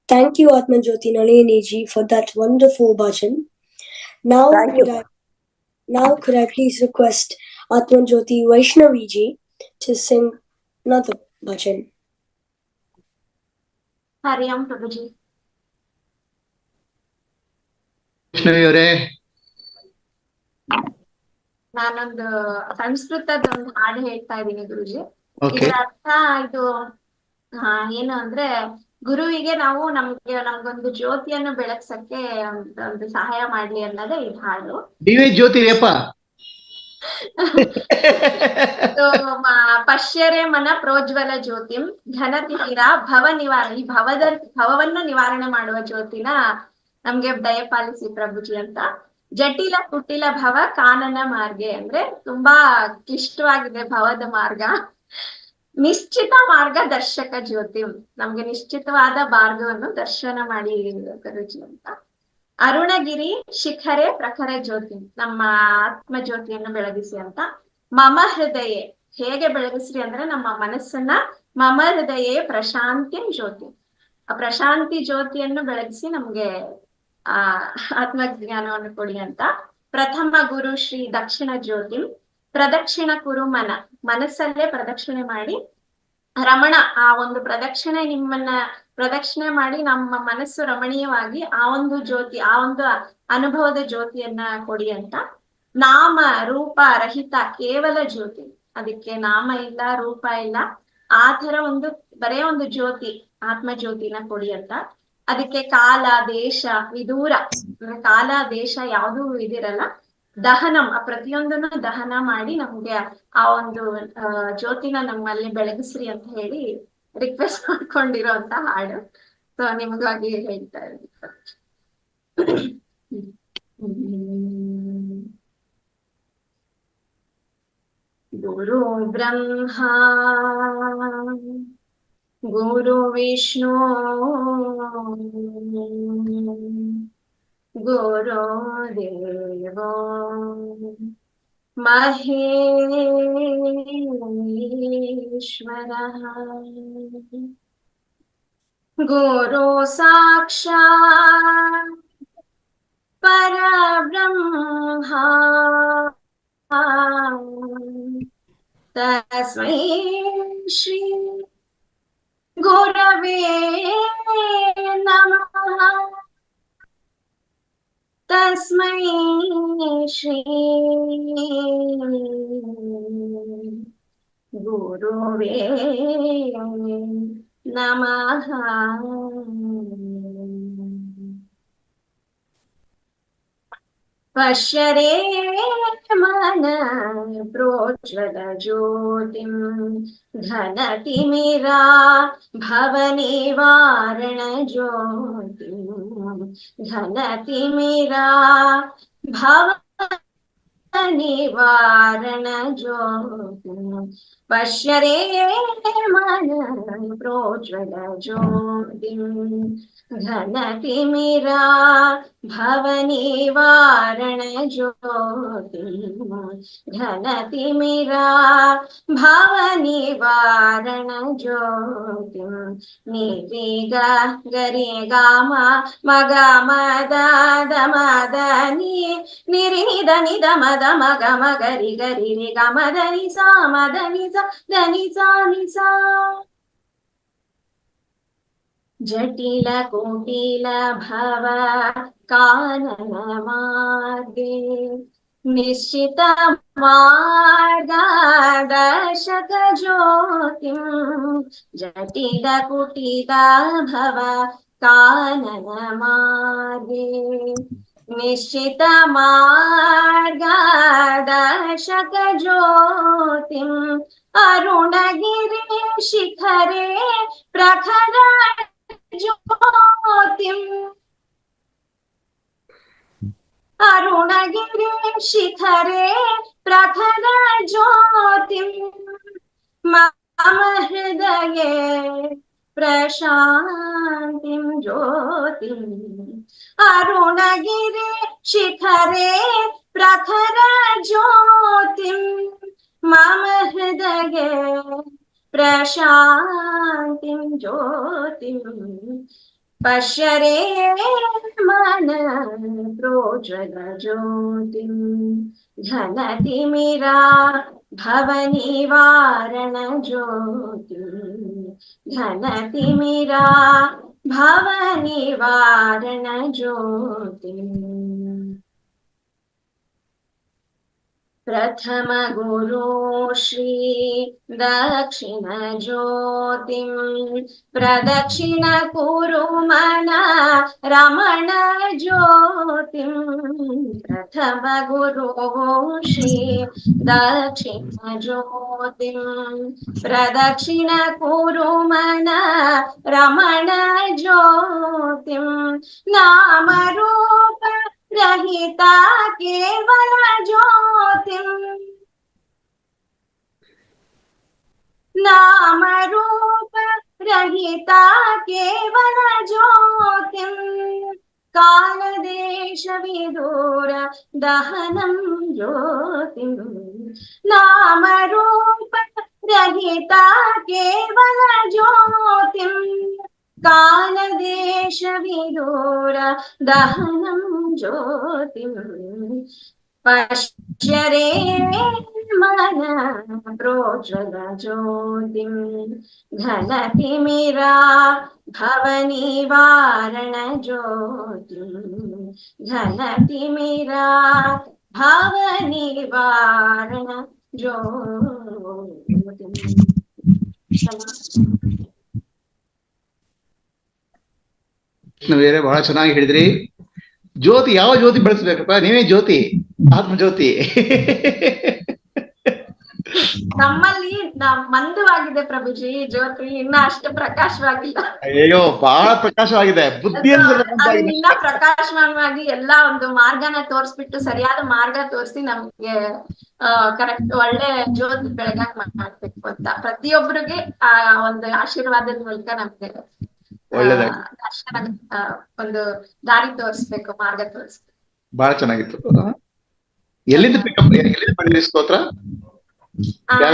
S1: Thank you, Atma Jyoti Nalini ji, for that wonderful bhajan. Now could I please request Atma Jyoti Vaishnavi ji to sing another bhajan.
S5: Hari Om Prabhuji.
S2: Vaishnavi ಅವರೇ,
S5: ನಾನೊಂದು ಸಂಸ್ಕೃತದ ಒಂದು ಹಾಡು ಹೇಳ್ತಾ ಇದ್ದೀನಿ ಗುರುಜಿ.
S2: ಓಕೆ.
S5: ಇದರ ಅರ್ಥ ಇದು ಏನು ಅಂದ್ರೆ, ಗುರುವಿಗೆ ನಾವು ನಮ್ಗೊಂದು ಜ್ಯೋತಿಯನ್ನು ಬೆಳಗ್ಸಕ್ಕೆ ಒಂದು ಸಹಾಯ ಮಾಡ್ಲಿ ಅನ್ನೋದೇ ಈ ಹಾಡು.
S2: ನೀವೇ ಜ್ಯೋತಿ ರೇಪ.
S5: ಪಶ್ಯರೆ ಮನ ಪ್ರೋಜ್ವಲ ಜ್ಯೋತಿಂ ಘನತಿರ ಭವ ನಿವಾರಣೆ, ಈ ಭವವನ್ನು ನಿವಾರಣೆ ಮಾಡುವ ಜ್ಯೋತಿನ ನಮ್ಗೆ ದಯಪಾಲಿಸಿ ಪ್ರಭುಜಿ ಅಂತ. ಜಟಿಲ ಕುಟಿಲ ಭವ ಕಾನನ ಮಾರ್ಗೆ, ಅಂದ್ರೆ ತುಂಬಾ ಕ್ಲಿಷ್ಟವಾಗಿದೆ ಭವದ ಮಾರ್ಗ. ನಿಶ್ಚಿತ ಮಾರ್ಗ ದರ್ಶಕ ಜ್ಯೋತಿ, ನಮ್ಗೆ ನಿಶ್ಚಿತವಾದ ಮಾರ್ಗವನ್ನು ದರ್ಶನ ಮಾಡಿ ಗುರುಜಿ ಅಂತ. ಅರುಣಗಿರಿ ಶಿಖರೆ ಪ್ರಖರ ಜ್ಯೋತಿ, ನಮ್ಮ ಆತ್ಮ ಜ್ಯೋತಿಯನ್ನು ಬೆಳಗಿಸಿ ಅಂತ. ಮಮ ಹೃದಯ, ಹೇಗೆ ಬೆಳಗಿಸ್ರಿ ಅಂದ್ರೆ ನಮ್ಮ ಮನಸ್ಸನ್ನ, ಮಮ ಹೃದಯ ಪ್ರಶಾಂತಿ ಜ್ಯೋತಿ, ಆ ಪ್ರಶಾಂತಿ ಜ್ಯೋತಿಯನ್ನು ಬೆಳಗಿಸಿ ನಮ್ಗೆ ಆತ್ಮಜ್ಞಾನವನ್ನು ಕೊಡಿ ಅಂತ. ಪ್ರಥಮ ಗುರು ಶ್ರೀ ದಕ್ಷಿಣ ಜ್ಯೋತಿ ಪ್ರದಕ್ಷಿಣ ಕುರು ಮನ, ಮನಸ್ಸಲ್ಲೇ ಪ್ರದಕ್ಷಿಣೆ ಮಾಡಿ ರಮಣ, ಆ ಒಂದು ಪ್ರದಕ್ಷಿಣೆ ನಿಮ್ಮನ್ನ ಪ್ರದಕ್ಷಿಣೆ ಮಾಡಿ ನಮ್ಮ ಮನಸ್ಸು ರಮಣೀಯವಾಗಿ ಆ ಒಂದು ಜ್ಯೋತಿ, ಆ ಒಂದು ಅನುಭವದ ಜ್ಯೋತಿಯನ್ನ ಕೊಡಿ ಅಂತ. ನಾಮ ರೂಪ ರಹಿತ ಕೇವಲ ಜ್ಯೋತಿ, ಅದಕ್ಕೆ ನಾಮ ಇಲ್ಲ ರೂಪ ಇಲ್ಲ, ಆ ತರ ಒಂದು ಬರೇ ಒಂದು ಜ್ಯೋತಿ, ಆತ್ಮ ಜ್ಯೋತಿನ ಕೊಡಿ ಅಂತ. ಅದಕ್ಕೆ ಕಾಲ ದೇಶ ವಿದೂರ, ಕಾಲ ದೇಶ ಯಾವ್ದು ಇದಿರಲ್ಲ, ದಹನಂ, ಆ ಪ್ರತಿಯೊಂದನ್ನು ದಹನ ಮಾಡಿ ನಮ್ಗೆ ಆ ಒಂದು ಜ್ಯೋತಿನ ನಮ್ಮಲ್ಲಿ ಬೆಳಗಿಸ್ರಿ ಅಂತ ಹೇಳಿ ರಿಕ್ವೆಸ್ಟ್ ಮಾಡ್ಕೊಂಡಿರೋ ಅಂತ ಹಾಡು. ಸೊ ನಿಮ್ಗಾಗಿ ಹೇಳ್ತಾ ಇದ್ದೀನಿ. गुरु ब्रह्मा गुरु विष्णु गुरुदेवो महेश्वरः गुरु साक्षात् परब्रह्मा तस्मै श्री गुरवे नमः तस्मै श्री गुरुवे नमः पश्यरे मन प्रोज्वल ज्योतिं घनतिमिरा भवनिवारण ज्योतिं घनतिमिरा भवनिवारण ज्योतिं पश्यरे मन प्रोज्वल ज्योतिं घनतिमिरा भवनिवारण ज्योतिं घनतिमिरा भवनिवारण ज्योतिं निरिग गरि गाम मग मद दमद नि निरिद निद मद मग मगरि गरि रि ग मद नि सा मद नि सा దని सा नि सा जटिल कुटिल भव कानन मार्गे निश्चित मार्गदर्शक ज्योतिं जटिल कुटिल भव कानन मार्गे निश्चित मार्गदर्शक ज्योतिं अरुणगिरि शिखरे प्रखर ज्योतिं अरुणगिरि शिखरे प्रखर ज्योतिं मम हृदये प्रशान्तिं ज्योतिं अरुणगिरि शिखरे प्रखर ज्योतिं मम हृदये प्रशान्तिं ज्योतिं पश्यरे मन प्रोज्वल ज्योतिं घनतिमिरा भवनिवारण ज्योतिं घनतिमिरा भवनिवारण ज्योतिं प्रथम गुरु श्री दक्षिण ज्योतिं प्रदक्षिण कुरु मन रमण ज्योतिं प्रथम गुरु श्री दक्षिण ज्योतिं प्रदक्षिण कुरु मन रमण ज्योतिं नाम रूप रहिता केवल ज्योतिं नाम रूप रहिता केवल ज्योतिं काल देश विदूर दहनं ज्योतिं नाम रूप रहिता केवल ज्योतिं काल देश विदूर दहनं ज्योतिं पश्यरे मन प्रोज्वल ज्योतिं घनतिमिरा भवनिवारण ज्योतिं घनतिमिरा भवनिवारण ज्योतिं
S2: ಬೇರೆ ಬಹಳ ಚೆನ್ನಾಗಿ ಹೇಳಿದ್ರಿ. ಜ್ಯೋತಿ ಯಾವ ಜ್ಯೋತಿ ಬೆಳೆಸ್ಬೇಕಪ್ಪ? ನೀವೇ ಜ್ಯೋತಿ, ಆತ್ಮಜ್ಯೋತಿ.
S5: ನಮ್ಮಲ್ಲಿ ಮಂದವಾಗಿದೆ ಪ್ರಭುಜಿ ಜ್ಯೋತಿ, ಇನ್ನ ಅಷ್ಟು ಪ್ರಕಾಶವಾಗಿಲ್ಲ.
S2: ಅಯ್ಯೋ ಬಹಳ ಪ್ರಕಾಶವಾಗಿದೆ, ಬುದ್ಧಿ
S5: ಅದು ಇನ್ನ ಪ್ರಕಾಶಮಾನವಾಗಿ ಎಲ್ಲಾ ಒಂದು ಮಾರ್ಗನ ತೋರಿಸ್ಬಿಟ್ಟು, ಸರಿಯಾದ ಮಾರ್ಗ ತೋರಿಸಿ ನಮ್ಗೆ ಕರೆಕ್ಟ್ ಒಳ್ಳೆ ಜ್ಯೋತಿ ಬೆಳಗಾಕ್ ಮಾಡ್ಬೇಕು ಅಂತ ಪ್ರತಿಯೊಬ್ಬರಿಗೆ ಆ ಒಂದು ಆಶೀರ್ವಾದದ ಮೂಲಕ ನಮ್ಗೆ
S2: ಒಳ್ಳೇದಾಗಿ
S5: ದರ್ಶನ ಒಂದು ದಾರಿ ತೋರಿಸ್ಬೇಕು, ಮಾರ್ಗ ತೋರಿಸ್ಬೇಕು.
S2: ಬಹಳ ಚೆನ್ನಾಗಿತ್ತು. ಎಲ್ಲಿಂದ ಪಿಕಪ್, ಎಲ್ಲಿಂದ ಮಾಡಿದ್ರಿ ಸ್ತೋತ್ರ?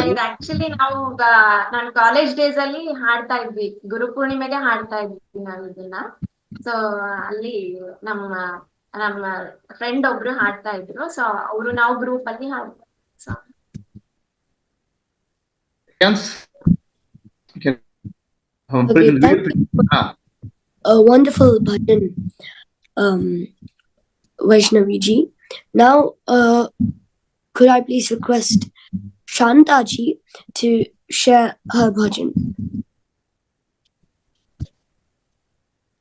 S5: ಇದು ಆಕ್ಚುಲಿ ನಾವು ನಾನು ಕಾಲೇಜ್ ಡೇಸ್ ಅಲ್ಲಿ ಹಾಡ್ತಾ ಇದ್ವಿ, ಗುರುಪೂರ್ಣಿಮೆಗೆ ಹಾಡ್ತಾ ಇದ್ವಿ ನಾವು ಇದನ್ನ. ಸೊ ಅಲ್ಲಿ ನಮ್ಮ ಫ್ರೆಂಡ್ ಒಬ್ರು ಹಾಡ್ತಾ ಇದ್ರು, ಸೊ ಅವರು ನಾವು ಗ್ರೂಪ್ ಅಲ್ಲಿ ಹಾಡ್ತಾ
S1: Okay, thank you for a wonderful bhajan, Vaishnavi ji. Now, could I please request Shanta ji to share her bhajan?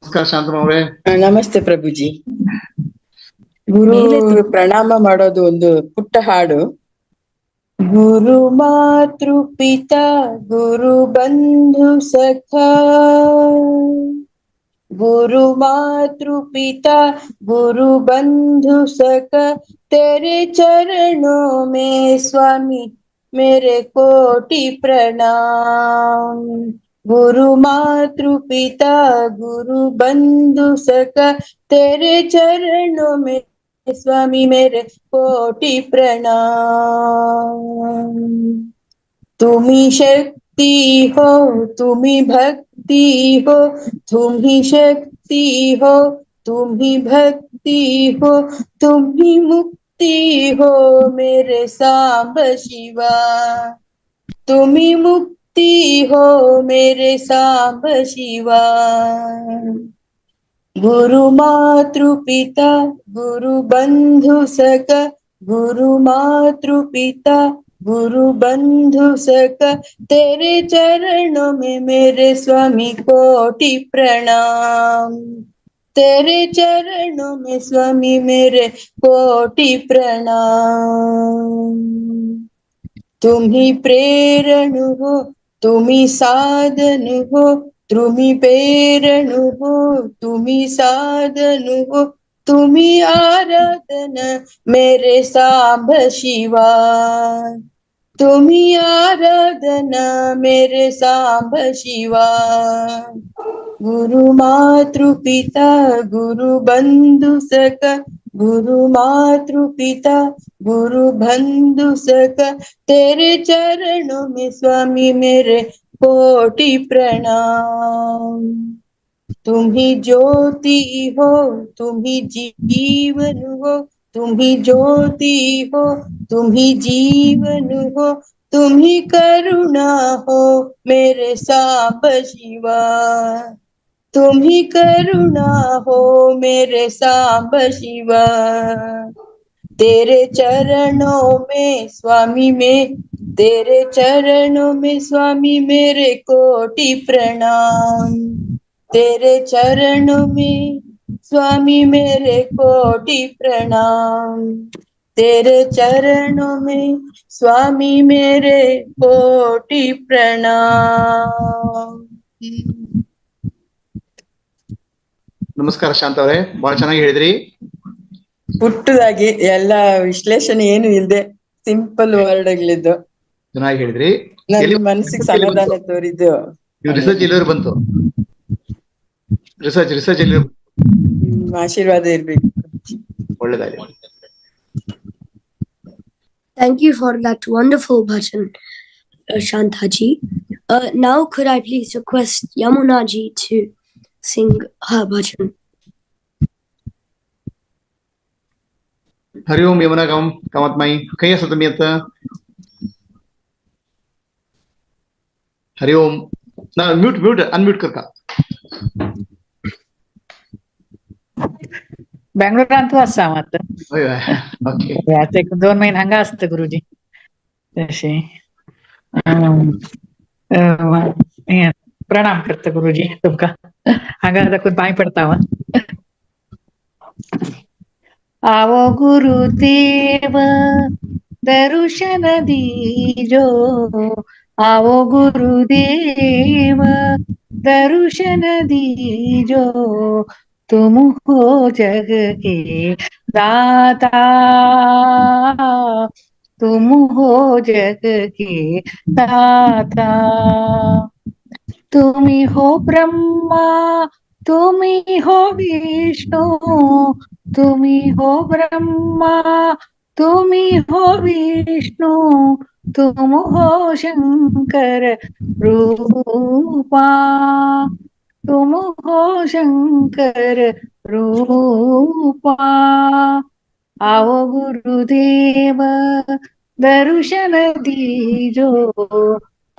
S2: ನಮಸ್ಕಾರ ಶಾಂತಮ್ಮ ಅವರೇ.
S4: ನಮಸ್ತೆ ಪ್ರಭುಜಿ. ಗುರು ಪ್ರಣಾಮ ಮಾಡೋದು ಒಂದು ಪುಟ್ಟ ಹಾಡು. ಗುರು ಮಾತೃ ಪಿತಾ ಗುರು ಬಂಧು ಸಖಾ, गुरु मातृ पिता गुरु बंधु सखा, तेरे चरणों में स्वामी मेरे कोटि प्रणाम। गुरु मातृ पिता गुरु बंधु सखा, तेरे चरणों में स्वामी मेरे कोटि प्रणाम। तुम्ही शक्ति हो तुम्ही भक्ति हो, तुम ही शक्ति हो तुम ही भक्ति हो, तुम ही मुक्ति हो मेरे सांब शिवा, तुम ही मुक्ति हो मेरे सांब शिवा। गुरु मातृ पिता गुरु बंधु सखा, गुरु मातृ पिता गुरु बंधु सखा, तेरे चरणों में मेरे स्वामी कोटि प्रणाम। तेरे चरणों में स्वामी मेरे कोटि प्रणाम। तुम ही प्रेरण हो तुम ही साधन हो, तुम ही प्रेरण हो तुम ही साधन हो, तुम ही आराधना मेरे सांब शिवा, तुम ही आराधना मेरे सांब शिवा। गुरु मातृ पिता गुरु बंधु सखा, गुरु मातृ पिता गुरु बंधु सखा, तेरे चरणों में स्वामी मेरे कोटि प्रणाम। तुम ही ज्योति हो तुम ही जीवन हो, तुम ही ज्योति हो तुम ही जीवन हो, तुम ही करुणा हो मेरे सांब शिवा, तुम ही करुणा हो मेरे सांब शिवा। तेरे चरणों में स्वामी में, तेरे चरणों में स्वामी मेरे कोटि प्रणाम। तेरे चरणों में स्वामी मेरे कोटि प्रणाम। तेरे चरणों में स्वामी मेरे कोटि प्रणाम।
S2: ನಮಸ್ಕಾರ ಶಾಂತ ಅವರೇ, ಬಹಳ ಚೆನ್ನಾಗಿ ಹೇಳಿದ್ರಿ.
S4: ಪುಟ್ಟದಾಗಿ ಎಲ್ಲ ವಿಶ್ಲೇಷಣೆ ಏನು ಇಲ್ಲದೆ ಸಿಂಪಲ್ ವರ್ಡ್ಗಳಿದ್ದು
S2: ಚೆನ್ನಾಗಿ ಹೇಳಿದ್ರಿ.
S4: ನನ್ನ ಮನಸ್ಸಿಗೆ ಸಮಾಧಾನ ತೋರಿದ್ದು.
S2: ರಿಸರ್ಚ್ ಎಲ್ಲಿವರೆಗೆ ಬಂತು? ರಿಸರ್ಚ್ ಎಲ್ಲಿ?
S4: ಆಶೀರ್ವಾದ ಇರ್ಬೇಕು.
S2: ಒಳ್ಳೆದಾಗಿ.
S1: Thank you for that wonderful bhajan, Shanta ji. Now could I please request Yamuna ji to sing her bhajan?
S2: Hari ओम यमुना गम कामत माई कहीं सतमियत हरि ओम ना म्यूट अनम्यूट करता
S8: बेंगळूर ಅಂತೂ असा मत
S2: ओके
S8: आता 1-2 महिने हंगा असतं गुरुजी तसे प्रणाम करते गुरुजी तुमका हंगा दाखवून पाय पडतावा. आवो गुरुदेव दर्शन दीजो, आओ गुरुदेव दर्शन दीजो, तुम हो जग के दाता, तुम हो जग के दाता। तुम्ही हो ब्रह्मा, तुम्ही हो विष्णु, तुम्ही हो ब्रह्मा, तुम्ही हो विष्णु, तुम हो शंकर रूपा, तुम हो शंकर रूपा। आओ गुरुदेव दर्शन दीजो,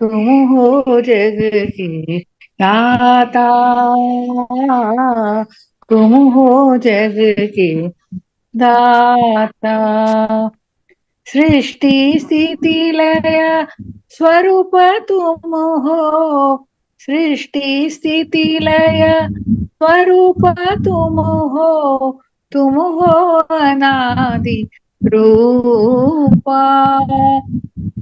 S8: तुम हो जग के दाता, तुम हो जग के दाता। सृष्टि स्थिति लय स्वरूप तुम हो, सृष्टि स्थिति लय स्वरूप तुम हो, तुम हो अनादि रूपा,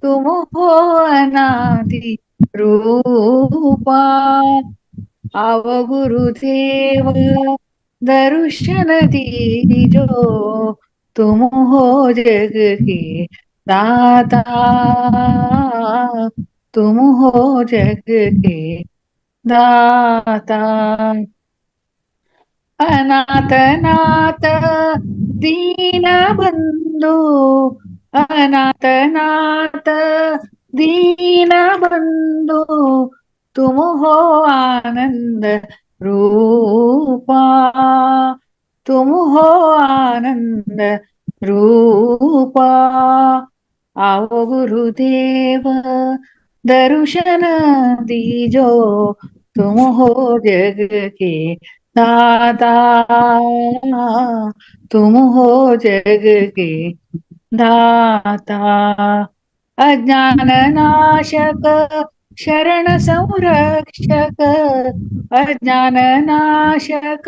S8: तुम हो अनादि रूपा। आव गुरुदेव दर्शन दीजो, तुम हो जग के दाता, तुम हो जग के दाता। अनाथ नाथ दीन बंधु, अनाथ नाथ दीन बंधु, तुम हो आनंद रूपा, तुम हो आनंद रूपा। आओ गुरुदेव दर्शन दीजो, तुम हो जग के दाता, तुम हो जग के दाता। अज्ञान नाशक शरण संरक्षक, अज्ञान नाशक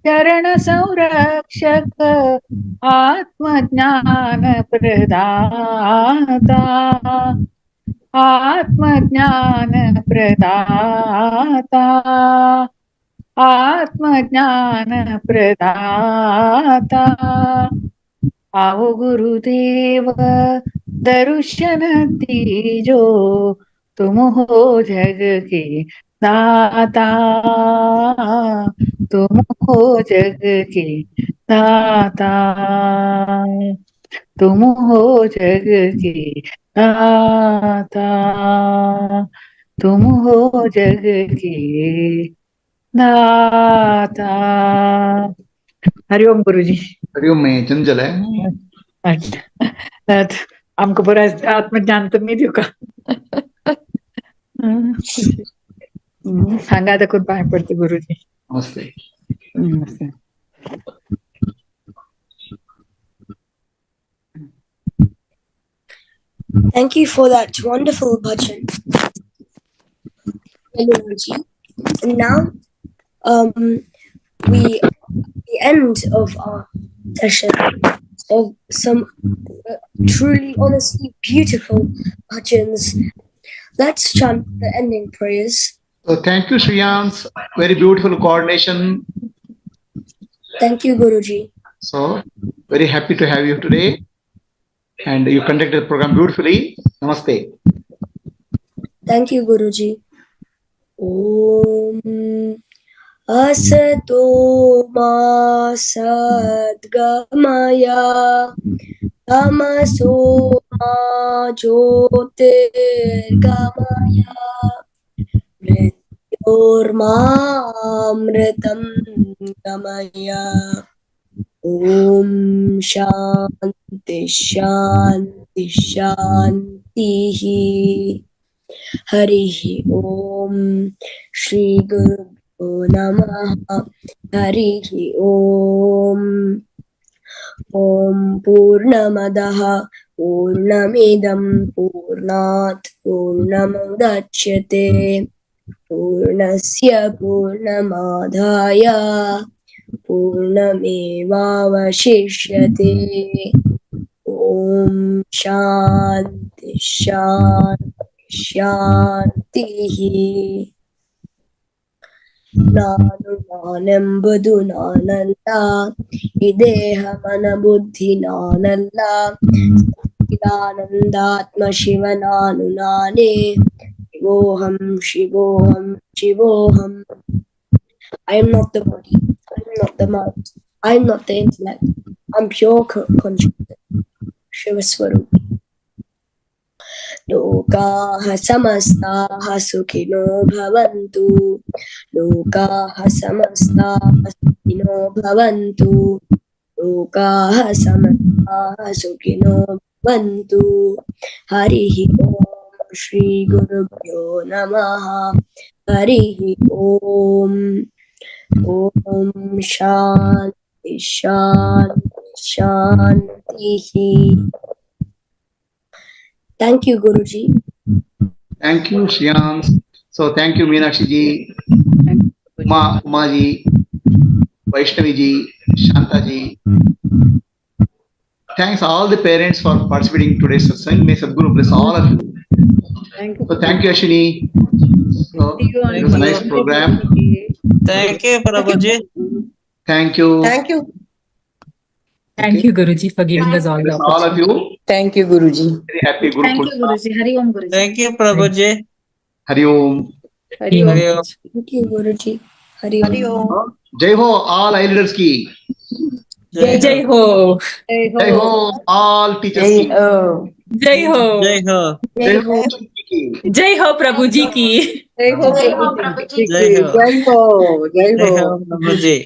S8: शरण संरक्षक, आत्मज्ञान प्रदाता, आत्मज्ञान प्रदाता, आत्मज्ञान प्रदाता। आओ गुरुदेव दर्शन दीजो, तुम हो जग के दाता, तुम हो जग के दाता, तुम हो जग के दाता, तुम हो जग के दाता। हरिओम गुरुजी।
S2: हरिओम में चंचल है।
S8: हमको पूरा आत्मज्ञान तो नहीं दियो का सांगा तर खूप पाय पडते गुरुजी।
S2: नमस्ते।
S8: नमस्ते।
S1: Thank you for that wonderful bhajan, Eleanor-ji. And now, we the end of our session of some truly, honestly beautiful bhajans. Let's chant the ending prayers.
S2: So thank you, Shriyans. Very beautiful coordination.
S1: Thank you, Guruji.
S2: So very happy to have you today, and you conducted the program beautifully. Namaste.
S1: Thank you, Guruji. Om Asato Ma Sadgamaya Tamaso Ma Jyotirgamaya Mrityurmamritam Gamaya. Om Shanti Shanti Shanti. Harihi Om. Shri Guru Namaha. Harihi Om. Om Purnamadaha Purnamidam Purnat Purnamudachyate Purnasya Purnamadhaya Purnamevavashishyate. Om Shanti Shanti Shanti. ನಾನು ನಾನೆಂಬುದು ನಾನಲ್ಲ, ಈ ದೇಹ ಮನ ಬುದ್ಧಿ ನಾನಲ್ಲ, ಚಿದಾನಂದಾತ್ಮ ಶಿವ ನಾನು ನಾನೇ, ಶಿವೋಹಂ ಶಿವೋಹಂ ಶಿವೋಹಂ. I am not the body, I am not the mind, I am not the intellect, I am pure consciousness, Shiva Swarup. लोकाः समस्ताः सुखिनो भवन्तु, लोकाः समस्ताः सुखिनो भवन्तु, लोकाः समस्ताः सुखिनो भवन्तु. हरिः ओम श्री गुरुभ्यो नमः. हरिः ओम. ओम शांति शांति शांति. Thank you, Guruji.
S2: Thank you, Shyam. So thank you, Meenakshi ji, Uma ji, Vaishnavi ji, Shanta ji. Thanks all the parents for participating in today's satsang. May Sadguru bless all of you.
S3: Thank you.
S2: So thank you, Ashini. So it was a nice program.
S9: Thank you, Prabhuji.
S2: Thank you.
S6: Thank you.
S8: Thank you, Guruji, for giving us all the
S2: Bless all of you.
S4: Thank you, Guruji.
S2: Very happy Guru
S10: Thank you,
S2: Purnima.
S10: Guruji. Hari Om, Guruji.
S9: Thank you, Prabhuji.
S2: Hari Om.
S3: Hari Om.
S9: Hari Om.
S1: Thank you, Guruji. Hari Om.
S6: Hari Om.
S2: Jai Ho all high leaders ki.
S8: Jai Jai Ho.
S2: Jai Ho all teachers ki.
S8: Jai Ho.
S9: Jai Ho.
S2: Jai Ho Chunki ki.
S8: Jai Ho Prabhuji ki.
S3: Jai Ho,
S5: Jai Ho,
S3: Prabhuji.
S5: Prabhuji.
S9: Jai Ho.
S4: Jai Ho. Jai
S9: Jai
S4: Ho.
S9: Ho, Prabhuji.